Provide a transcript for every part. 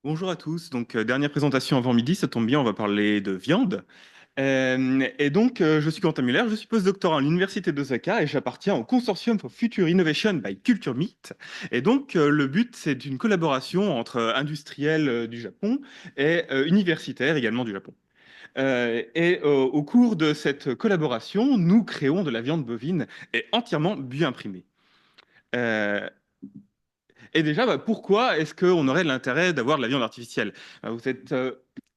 Bonjour à tous. Dernière présentation avant midi, ça tombe bien, on va parler de viande. Je suis Quentin Muller, je suis postdoctorant à l'Université d'Osaka et j'appartiens au Consortium for Future Innovation by Culture Meat. Le but, c'est une collaboration entre industriels du Japon et universitaires également du Japon. Au cours de cette collaboration, nous créons de la viande bovine et entièrement bioimprimée. Euh, Pourquoi est-ce qu'on aurait l'intérêt d'avoir de la viande artificielle? Vous n'êtes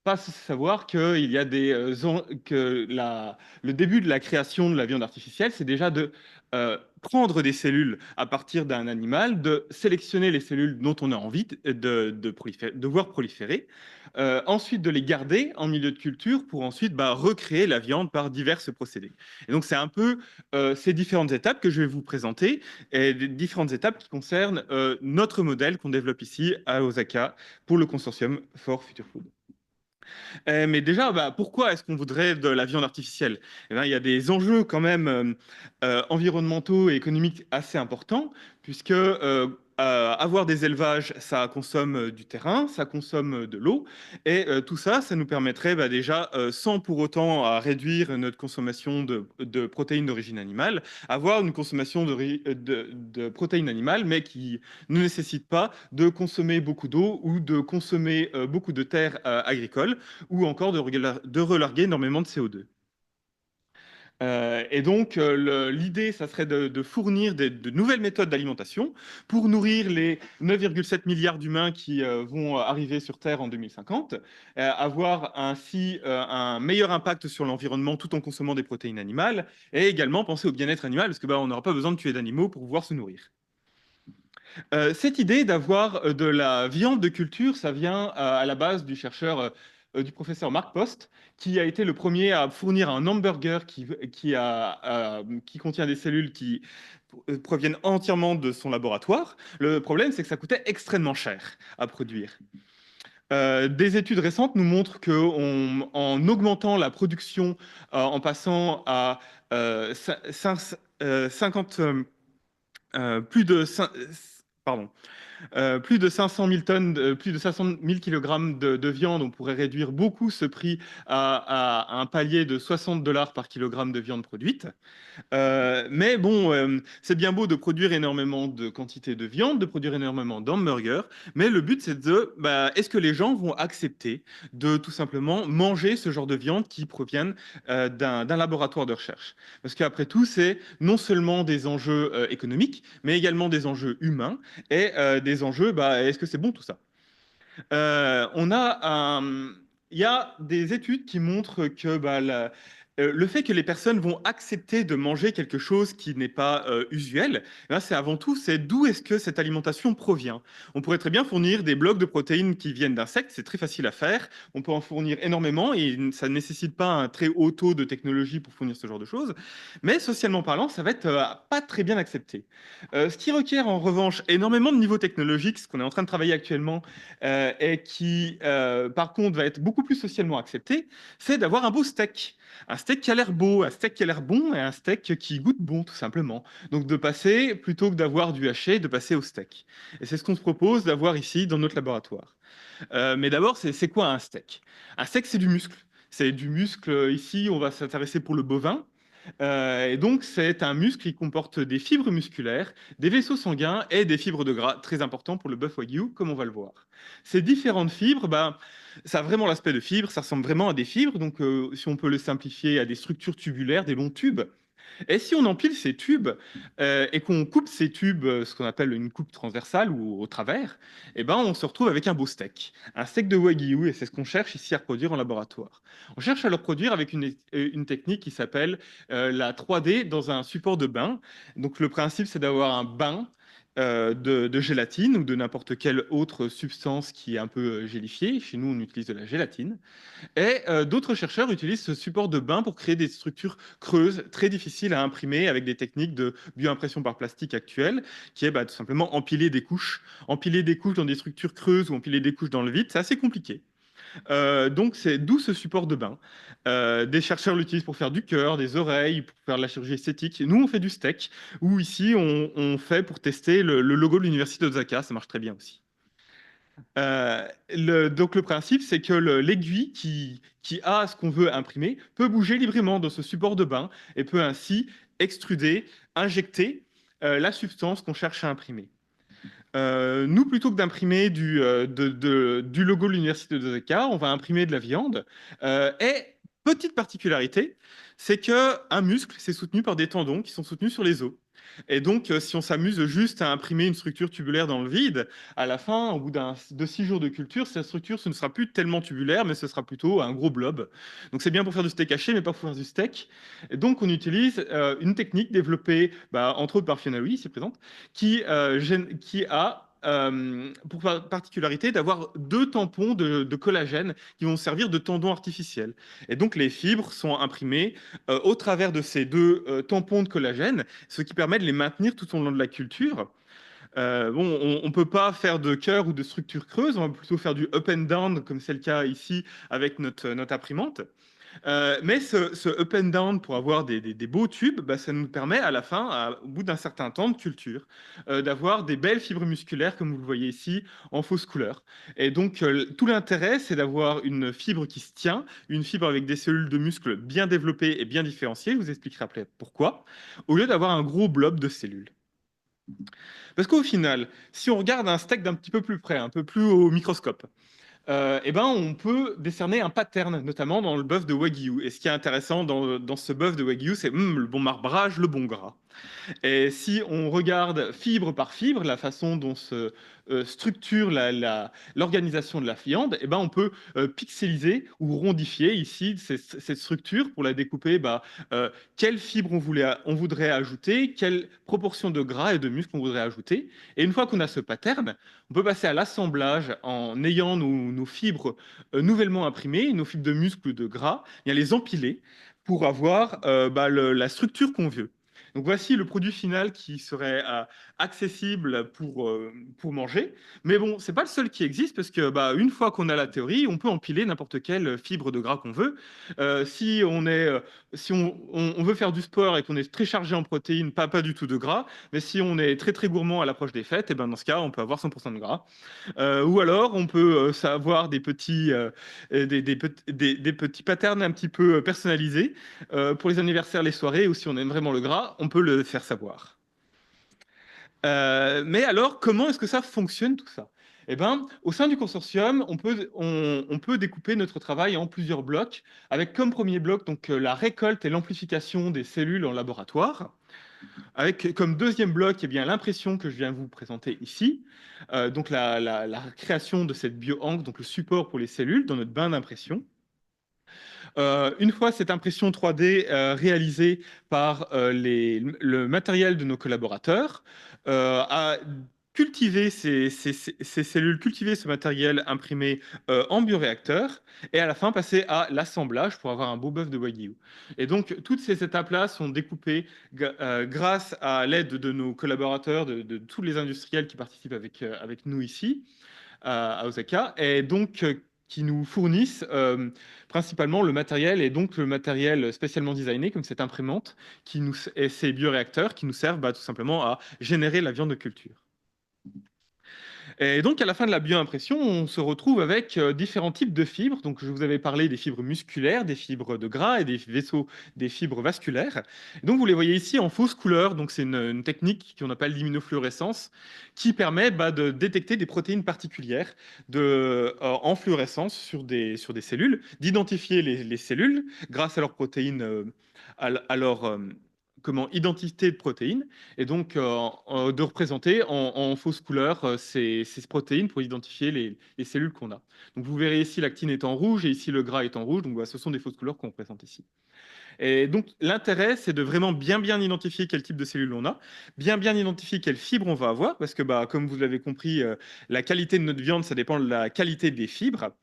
pas sans savoir qu'il y a le début de la création de la viande artificielle, c'est déjà de prendre des cellules à partir d'un animal, de sélectionner les cellules dont on a envie de voir proliférer, ensuite de les garder en milieu de culture pour ensuite recréer la viande par divers procédés. Et donc c'est un peu ces différentes étapes que je vais vous présenter et des différentes étapes qui concernent notre modèle qu'on développe ici à Osaka pour le consortium for Future Food. Pourquoi est-ce qu'on voudrait de la viande artificielle? Il y a des enjeux quand même environnementaux et économiques assez importants, puisque avoir des élevages, ça consomme du terrain, ça consomme de l'eau, et tout ça, ça nous permettrait déjà, sans pour autant réduire notre consommation de protéines d'origine animale, avoir une consommation de protéines animales, mais qui ne nécessite pas de consommer beaucoup d'eau ou de consommer beaucoup de terres agricoles ou encore de relarguer énormément de CO2. L'idée, ça serait de fournir de nouvelles méthodes d'alimentation pour nourrir les 9,7 milliards d'humains qui vont arriver sur Terre en 2050, avoir ainsi un meilleur impact sur l'environnement tout en consommant des protéines animales, et également penser au bien-être animal, parce que on n'aura pas besoin de tuer d'animaux pour pouvoir se nourrir. Cette idée d'avoir de la viande de culture, ça vient à la base du chercheur, du professeur Mark Post, qui a été le premier à fournir un hamburger qui contient des cellules qui proviennent entièrement de son laboratoire. Le problème, c'est que ça coûtait extrêmement cher à produire. Des études récentes nous montrent qu'en augmentant la production, en passant à 50, plus de 5, pardon, plus de 500 000 tonnes, plus de 500 000 kilogrammes de viande, on pourrait réduire beaucoup ce prix à un palier de 60 dollars par kilogramme de viande produite. C'est bien beau de produire énormément de quantité de viande, de produire énormément d'hamburgers, mais le but c'est est-ce que les gens vont accepter de tout simplement manger ce genre de viande qui proviennent d'un laboratoire de recherche? Parce qu'après tout, c'est non seulement des enjeux économiques, mais également des enjeux humains et des enjeux, est-ce que c'est bon tout ça? On a il y a des études qui montrent que le fait que les personnes vont accepter de manger quelque chose qui n'est pas usuel, c'est avant tout, c'est d'où est-ce que cette alimentation provient. On pourrait très bien fournir des blocs de protéines qui viennent d'insectes, c'est très facile à faire. On peut en fournir énormément et ça ne nécessite pas un très haut taux de technologie pour fournir ce genre de choses. Mais socialement parlant, ça va être pas très bien accepté. Ce qui requiert en revanche énormément de niveau technologique, ce qu'on est en train de travailler actuellement, et qui, par contre, va être beaucoup plus socialement accepté, c'est d'avoir un beau steak. Un steak qui a l'air beau, un steak qui a l'air bon et un steak qui goûte bon, tout simplement. Donc de passer, plutôt que d'avoir du haché, de passer au steak. Et c'est ce qu'on se propose d'avoir ici dans notre laboratoire. Mais d'abord, c'est quoi un steak? Un steak, c'est du muscle. C'est du muscle, ici, on va s'intéresser pour le bovin. C'est un muscle qui comporte des fibres musculaires, des vaisseaux sanguins et des fibres de gras, très importants pour le bœuf wagyu, comme on va le voir. Ces différentes fibres, ça a vraiment l'aspect de fibres, ça ressemble vraiment à des fibres, si on peut le simplifier, à des structures tubulaires, des longs tubes. Et si on empile ces tubes et qu'on coupe ces tubes, ce qu'on appelle une coupe transversale ou au travers, on se retrouve avec un beau steak. Un steak de wagyu, et c'est ce qu'on cherche ici à reproduire en laboratoire. On cherche à le reproduire avec une technique qui s'appelle la 3D dans un support de bain. Donc le principe, c'est d'avoir un bain de gélatine ou de n'importe quelle autre substance qui est un peu gélifiée. Chez nous, on utilise de la gélatine. Et d'autres chercheurs utilisent ce support de bain pour créer des structures creuses, très difficiles à imprimer avec des techniques de bioimpression par plastique actuelles, qui est tout simplement empiler des couches dans des structures creuses ou empiler des couches dans le vide. C'est assez compliqué. C'est d'où ce support de bain. Des chercheurs l'utilisent pour faire du cœur, des oreilles, pour faire de la chirurgie esthétique. Nous, on fait du steak, ou ici, on fait pour tester le logo de l'université d'Osaka. Ça marche très bien aussi. Donc le principe, c'est que l'aiguille qui a ce qu'on veut imprimer peut bouger librement dans ce support de bain et peut ainsi extruder, injecter la substance qu'on cherche à imprimer. Nous, plutôt que d'imprimer du logo de l'université de Zeka, on va imprimer de la viande. Et petite particularité, c'est que un muscle, c'est soutenu par des tendons qui sont soutenus sur les os. Et donc, si on s'amuse juste à imprimer une structure tubulaire dans le vide, à la fin, au bout de 6 jours de culture, cette structure, ce ne sera plus tellement tubulaire, mais ce sera plutôt un gros blob. Donc, c'est bien pour faire du steak haché, mais pas pour faire du steak. Et donc, on utilise une technique développée, entre autres par Fiona Louis, ici présente, qui a pour particularité d'avoir deux tampons de collagène qui vont servir de tendons artificiels. Et donc les fibres sont imprimées au travers de ces deux tampons de collagène, ce qui permet de les maintenir tout au long de la culture. Bon, on ne peut pas faire de cœur ou de structure creuse, on va plutôt faire du up and down, comme c'est le cas ici avec notre imprimante. Mais ce up and down pour avoir des beaux tubes, bah, ça nous permet à la fin, au bout d'un certain temps de culture, d'avoir des belles fibres musculaires, comme vous le voyez ici, en fausse couleur. Et donc, tout l'intérêt, c'est d'avoir une fibre qui se tient, une fibre avec des cellules de muscles bien développées et bien différenciées, je vous expliquerai après pourquoi, au lieu d'avoir un gros blob de cellules. Parce qu'au final, si on regarde un steak d'un petit peu plus près, un peu plus au microscope, eh ben, on peut décerner un pattern, notamment dans le bœuf de Wagyu. Et ce qui est intéressant dans ce bœuf de Wagyu, c'est le bon marbrage, le bon gras. Et si on regarde fibre par fibre, la façon dont se structure l'organisation de la viande, eh ben on peut pixeliser ou rondifier ici cette structure pour la découper. Quelle fibre on voudrait ajouter, quelle proportion de gras et de muscle on voudrait ajouter. Et une fois qu'on a ce pattern, on peut passer à l'assemblage en ayant nos fibres nouvellement imprimées, nos fibres de muscle ou de gras, et les empiler pour avoir la structure qu'on veut. Donc voici le produit final qui serait accessible pour manger. Mais bon, c'est pas le seul qui existe parce que une fois qu'on a la théorie, on peut empiler n'importe quelle fibre de gras qu'on veut. Si on veut faire du sport et qu'on est très chargé en protéines, pas du tout de gras. Mais si on est très très gourmand à l'approche des fêtes, et ben dans ce cas, on peut avoir 100% de gras. Ou alors, on peut avoir des petits patterns un petit peu personnalisés pour les anniversaires, les soirées, ou si on aime vraiment le gras, on peut le faire savoir. Mais alors, comment est-ce que ça fonctionne tout ça? Eh ben, au sein du consortium, on peut découper notre travail en plusieurs blocs, avec comme premier bloc donc la récolte et l'amplification des cellules en laboratoire, avec comme deuxième bloc eh bien l'impression que je viens vous présenter ici, donc la création de cette bioencre, donc le support pour les cellules dans notre bain d'impression. Une fois cette impression 3D réalisée par le matériel de nos collaborateurs, à cultiver ces cellules, cultiver ce matériel imprimé en bioréacteur et à la fin passer à l'assemblage pour avoir un beau bœuf de Wagyu. Et donc toutes ces étapes-là sont découpées grâce à l'aide de nos collaborateurs, de tous les industriels qui participent avec nous ici à Osaka, et donc qui nous fournissent principalement le matériel et donc le matériel spécialement designé comme cette imprimante et ces bioréacteurs qui nous servent tout simplement à générer la viande de culture. Et donc, à la fin de la bioimpression, on se retrouve avec différents types de fibres. Donc, je vous avais parlé des fibres musculaires, des fibres de gras et des vaisseaux, des fibres vasculaires. Et donc, vous les voyez ici en fausse couleur. Donc, c'est une technique qu'on appelle l'immunofluorescence qui permet de détecter des protéines particulières en fluorescence sur des cellules, d'identifier les cellules grâce à leurs protéines, à leur identité de protéines et donc de représenter en fausse couleur ces protéines pour identifier les cellules qu'on a. Donc vous verrez ici l'actine est en rouge et ici le gras est en rouge, donc ce sont des fausses couleurs qu'on représente ici. Et donc l'intérêt c'est de vraiment bien identifier quel type de cellules on a, bien identifier quelles fibres on va avoir, parce que comme vous l'avez compris, la qualité de notre viande ça dépend de la qualité des fibres.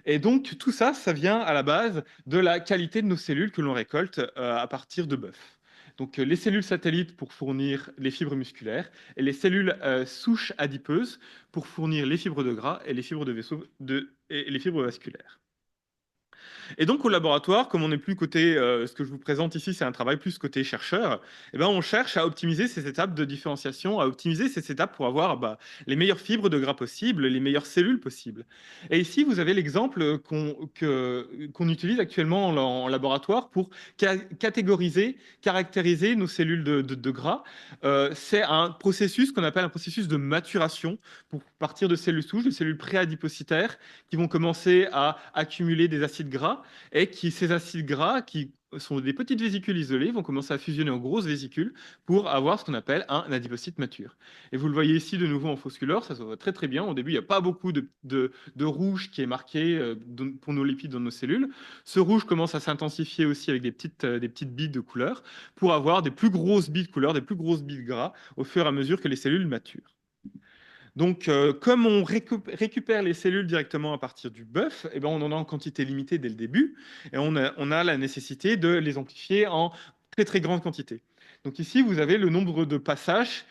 Et donc tout ça, ça vient à la base de la qualité de nos cellules que l'on récolte à partir de bœuf. Donc les cellules satellites pour fournir les fibres musculaires et les cellules souches adipeuses pour fournir les fibres de gras et les fibres de vaisseau et les fibres vasculaires. Et donc au laboratoire, comme on n'est plus côté, ce que je vous présente ici, c'est un travail plus côté chercheur, eh ben, on cherche à optimiser ces étapes de différenciation, à optimiser ces étapes pour avoir les meilleures fibres de gras possibles, les meilleures cellules possibles. Et ici, vous avez l'exemple qu'on utilise actuellement en laboratoire pour catégoriser, caractériser nos cellules de gras. C'est un processus qu'on appelle un processus de maturation pour partir de cellules souches, de cellules préadipocytaires qui vont commencer à accumuler des acides gras et ces acides gras qui sont des petites vésicules isolées vont commencer à fusionner en grosses vésicules pour avoir ce qu'on appelle un adipocyte mature. Et vous le voyez ici de nouveau en fausse couleur, ça se voit très très bien. Au début, il n'y a pas beaucoup de rouge qui est marqué pour nos lipides dans nos cellules. Ce rouge commence à s'intensifier aussi avec des petites billes de couleur pour avoir des plus grosses billes de couleur, des plus grosses billes de gras au fur et à mesure que les cellules maturent. Donc, comme on récupère les cellules directement à partir du bœuf, eh ben, on en a en quantité limitée dès le début, et on a la nécessité de les amplifier en très très grande quantité. Donc ici, vous avez le nombre de passages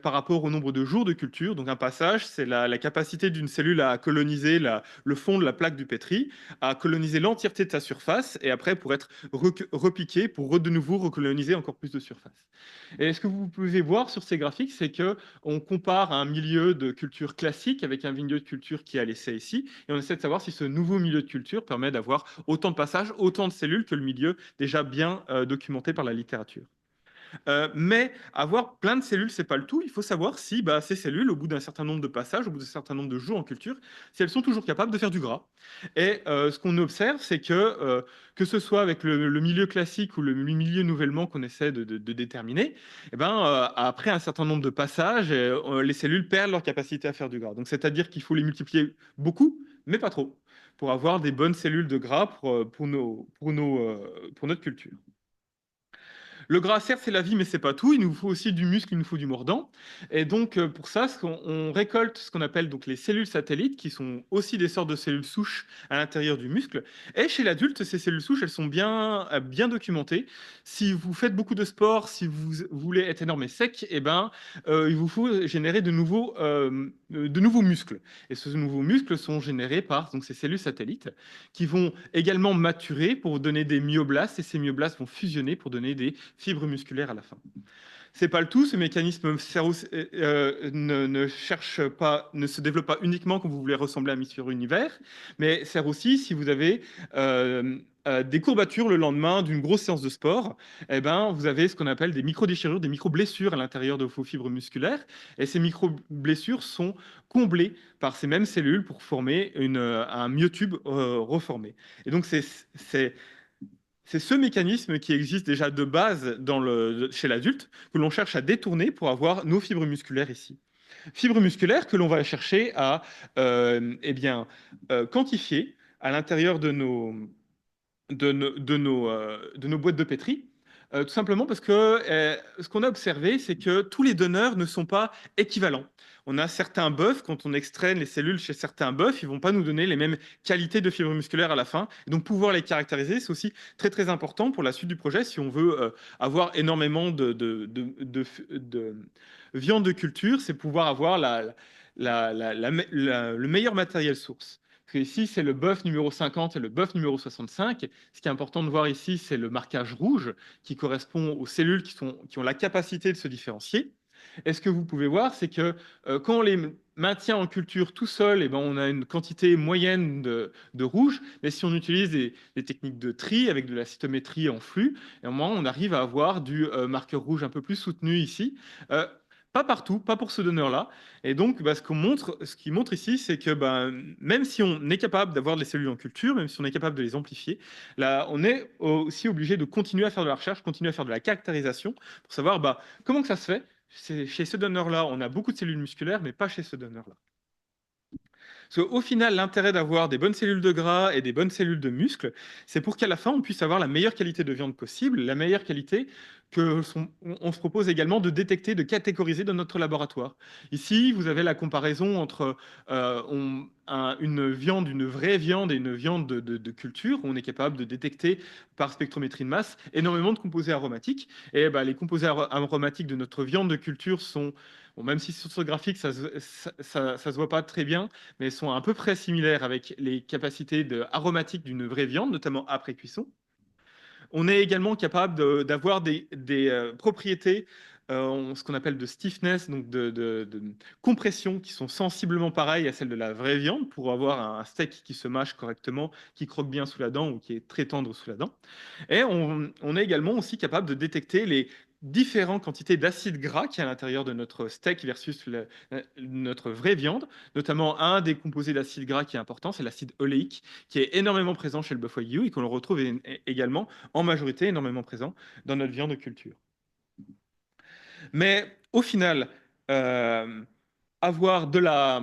par rapport au nombre de jours de culture. Donc un passage, c'est la capacité d'une cellule à coloniser le fond de la plaque du pétri, à coloniser l'entièreté de sa surface, et après pour être repiqué, pour de nouveau recoloniser encore plus de surface. Et ce que vous pouvez voir sur ces graphiques, c'est que on compare un milieu de culture classique avec un milieu de culture qui a l'essai ici, et on essaie de savoir si ce nouveau milieu de culture permet d'avoir autant de passages, autant de cellules que le milieu déjà bien documenté par la littérature. Mais avoir plein de cellules, c'est pas le tout. Il faut savoir si ces cellules, au bout d'un certain nombre de passages, au bout d'un certain nombre de jours en culture, si elles sont toujours capables de faire du gras. Et ce qu'on observe, c'est que ce soit avec le milieu classique ou le milieu nouvellement qu'on essaie de déterminer, eh ben, après un certain nombre de passages, les cellules perdent leur capacité à faire du gras. Donc, c'est-à-dire qu'il faut les multiplier beaucoup, mais pas trop, pour avoir des bonnes cellules de gras pour notre culture. Le gras, certes, c'est la vie, mais c'est pas tout. Il nous faut aussi du muscle, il nous faut du mordant. Et donc, pour ça, on récolte ce qu'on appelle donc les cellules satellites, qui sont aussi des sortes de cellules souches à l'intérieur du muscle. Et chez l'adulte, ces cellules souches, elles sont bien documentées. Si vous faites beaucoup de sport, si vous voulez être énorme et sec, eh ben, il vous faut générer de nouveaux muscles. Et ces nouveaux muscles sont générés par donc, ces cellules satellites qui vont également maturer pour donner des myoblastes. Et ces myoblastes vont fusionner pour donner des fibres musculaires à la fin. C'est pas le tout, ce mécanisme ne cherche pas, ne se développe pas uniquement quand vous voulez ressembler à Miss Univers, mais sert aussi si vous avez des courbatures le lendemain d'une grosse séance de sport, eh ben, vous avez ce qu'on appelle des micro-déchirures, des micro-blessures à l'intérieur de vos fibres musculaires, et ces micro-blessures sont comblées par ces mêmes cellules pour former un myotube reformé. Et donc, c'est ce mécanisme qui existe déjà de base chez l'adulte que l'on cherche à détourner pour avoir nos fibres musculaires ici. Fibres musculaires que l'on va chercher à quantifier à l'intérieur de nos boîtes de pétri. Tout simplement parce que ce qu'on a observé, c'est que tous les donneurs ne sont pas équivalents. On a certains bœufs, quand on extrait les cellules chez certains bœufs, ils ne vont pas nous donner les mêmes qualités de fibres musculaires à la fin. Et donc pouvoir les caractériser, c'est aussi très très important pour la suite du projet si on veut avoir énormément de viande de culture, c'est pouvoir avoir le meilleur matériel source. Parce que ici, c'est le bœuf numéro 50 et le bœuf numéro 65. Ce qui est important de voir ici, c'est le marquage rouge qui correspond aux cellules qui ont la capacité de se différencier. Et ce que vous pouvez voir, c'est que quand on les maintient en culture tout seul, eh ben, on a une quantité moyenne de rouge. Mais si on utilise des techniques de tri avec de la cytométrie en flux, et au moment, on arrive à avoir du marqueur rouge un peu plus soutenu ici. Pas partout, pas pour ce donneur-là. Et donc, ce qui montre ici, c'est que même si on est capable d'avoir des cellules en culture, même si on est capable de les amplifier, là, on est aussi obligé de continuer à faire de la recherche, continuer à faire de la caractérisation pour savoir comment que ça se fait. Chez ce donneur-là, on a beaucoup de cellules musculaires, mais pas chez ce donneur-là. Parce qu'au final, l'intérêt d'avoir des bonnes cellules de gras et des bonnes cellules de muscles, c'est pour qu'à la fin, on puisse avoir la meilleure qualité de viande possible, la meilleure qualité on se propose également de détecter, de catégoriser dans notre laboratoire. Ici, vous avez la comparaison entre une viande, une vraie viande et une viande de culture, on est capable de détecter par spectrométrie de masse énormément de composés aromatiques. Et bah, les composés aromatiques de notre viande de culture sont, bon, même si sur ce graphique ça se voit pas très bien, mais sont à peu près similaires avec les capacités aromatiques d'une vraie viande, notamment après cuisson. On est également capable d'avoir des propriétés, ce qu'on appelle de stiffness, donc de compression, qui sont sensiblement pareilles à celles de la vraie viande, pour avoir un steak qui se mâche correctement, qui croque bien sous la dent ou qui est très tendre sous la dent. Et on est également aussi capable de détecter les différentes quantités d'acides gras qui est à l'intérieur de notre steak versus notre vraie viande, notamment un des composés d'acides gras qui est important, c'est l'acide oléique, qui est énormément présent chez le bœuf wagyu et qu'on le retrouve également en majorité énormément présent dans notre viande de culture. Mais au final, euh, avoir de la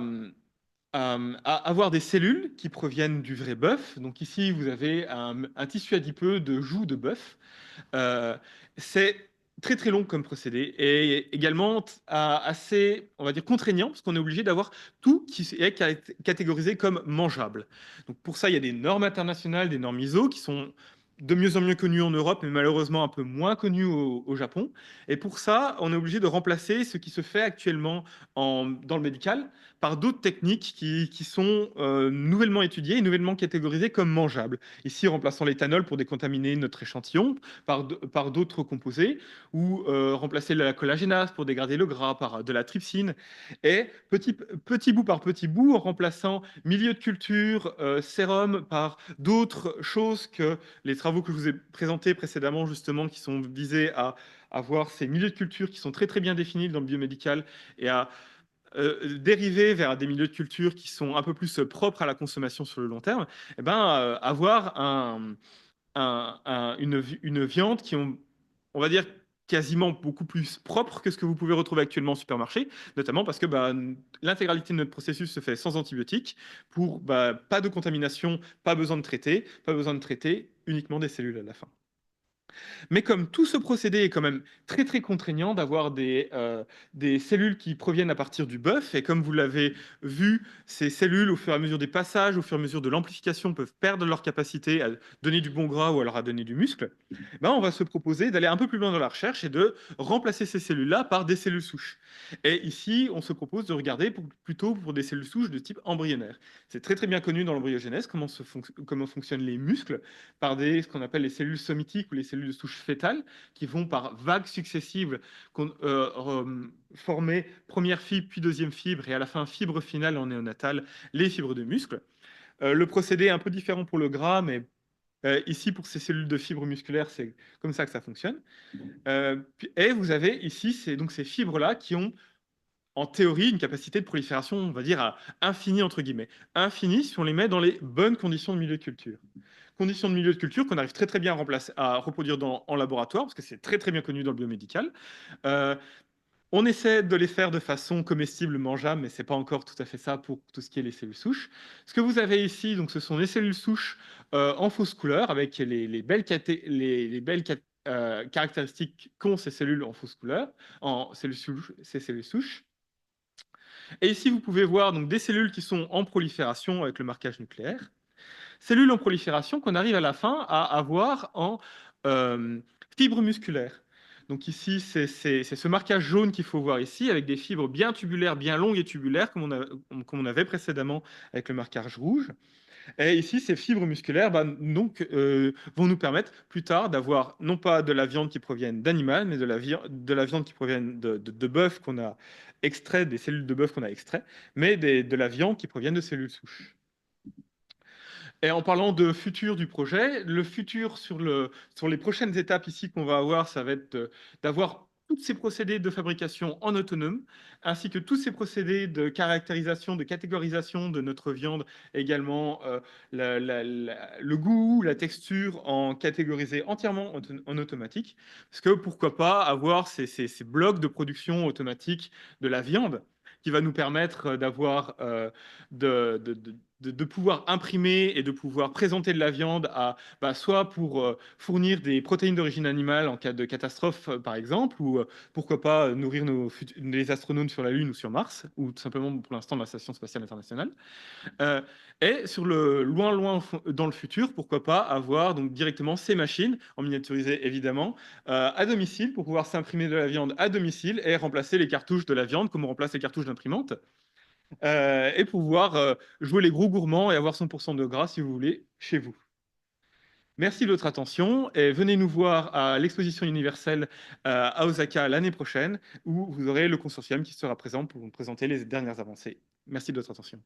avoir des cellules qui proviennent du vrai bœuf. Donc ici, vous avez un tissu adipeux de joue de bœuf. Euh, c'est très très long comme procédé et également assez, on va dire, contraignant parce qu'on est obligé d'avoir tout qui est catégorisé comme mangeable. Donc pour ça, il y a des normes internationales, des normes ISO qui sont de mieux en mieux connues en Europe, mais malheureusement un peu moins connues au Japon. Et pour ça, on est obligé de remplacer ce qui se fait actuellement dans le médical par d'autres techniques qui sont nouvellement étudiées et nouvellement catégorisées comme mangeables. Ici, remplaçant l'éthanol pour décontaminer notre échantillon par d'autres composés, ou remplacer la collagénase pour dégrader le gras par de la trypsine, et petit bout par petit bout, en remplaçant milieu de culture, sérum par d'autres choses que les travaux que je vous ai présentés précédemment, justement, qui sont visés à avoir ces milieux de culture qui sont très très bien définis dans le biomédical et à dériver vers des milieux de culture qui sont un peu plus propres à la consommation sur le long terme, eh ben, avoir une viande qui ont, on va dire, quasiment beaucoup plus propre que ce que vous pouvez retrouver actuellement au supermarché, notamment parce que bah, l'intégralité de notre processus se fait sans antibiotiques, pour bah, pas de contamination, pas besoin de traiter, uniquement des cellules à la fin. Mais comme tout ce procédé est quand même très très contraignant d'avoir des cellules qui proviennent à partir du bœuf, et comme vous l'avez vu, ces cellules, au fur et à mesure des passages, au fur et à mesure de l'amplification, peuvent perdre leur capacité à donner du bon gras ou alors à donner du muscle, ben on va se proposer d'aller un peu plus loin dans la recherche et de remplacer ces cellules-là par des cellules souches. Et ici, on se propose de regarder plutôt pour des cellules souches de type embryonnaire. C'est très très bien connu dans l'embryogenèse comment fonctionnent les muscles par ce qu'on appelle les cellules somitiques ou les cellules de souche fétale, qui vont par vagues successives former première fibre, puis deuxième fibre, et à la fin, fibre finale en néonatal, les fibres de muscle. Le procédé est un peu différent pour le gras, mais ici, pour ces cellules de fibres musculaires, c'est comme ça que ça fonctionne. Et vous avez ici donc ces fibres-là qui ont en théorie, une capacité de prolifération, on va dire, à infinie, entre guillemets. Infinie si on les met dans les bonnes conditions de milieu de culture. Conditions de milieu de culture qu'on arrive très très bien à reproduire en laboratoire, parce que c'est très très bien connu dans le biomédical. Euh, on essaie de les faire de façon comestible, mangeable, mais c'est pas encore tout à fait ça pour tout ce qui est les cellules souches. Ce que vous avez ici, donc, ce sont les cellules souches en fausse couleur, avec les belles, caractéristiques qu'ont ces cellules en fausse couleur, ces cellules souches. Et ici, vous pouvez voir donc, des cellules qui sont en prolifération avec le marquage nucléaire. Cellules en prolifération qu'on arrive à la fin à avoir en euh, fibres musculaires. Donc ici, c'est ce marquage jaune qu'il faut voir ici, avec des fibres bien tubulaires, bien longues et tubulaires, comme on avait précédemment avec le marquage rouge. Et ici, ces fibres musculaires vont nous permettre plus tard d'avoir non pas de la viande qui provienne d'animal, mais de la viande qui provienne de bœuf qu'on a extrait, des cellules de bœuf qu'on a extrait, mais de la viande qui proviennent de cellules souches. Et en parlant de futur du projet, le futur sur les prochaines étapes ici qu'on va avoir, ça va être d'avoir tous ces procédés de fabrication en autonome, ainsi que tous ces procédés de caractérisation, de catégorisation de notre viande, également le goût, la texture en catégorisé entièrement en automatique. Parce que pourquoi pas avoir ces blocs de production automatique de la viande qui va nous permettre d'avoir de pouvoir imprimer et de pouvoir présenter de la viande à, bah, soit pour fournir des protéines d'origine animale en cas de catastrophe, par exemple, ou pourquoi pas nourrir les astronautes sur la Lune ou sur Mars, ou tout simplement pour l'instant la Station spatiale internationale. Euh, et sur le loin, loin dans le futur, pourquoi pas avoir donc directement ces machines, en miniaturisé évidemment, à domicile pour pouvoir s'imprimer de la viande à domicile et remplacer les cartouches de la viande comme on remplace les cartouches d'imprimante. Et pouvoir jouer les gros gourmands et avoir 100% de gras si vous voulez chez vous. Merci de votre attention et venez nous voir à l'exposition universelle à Osaka l'année prochaine où vous aurez le consortium qui sera présent pour vous présenter les dernières avancées. Merci de votre attention.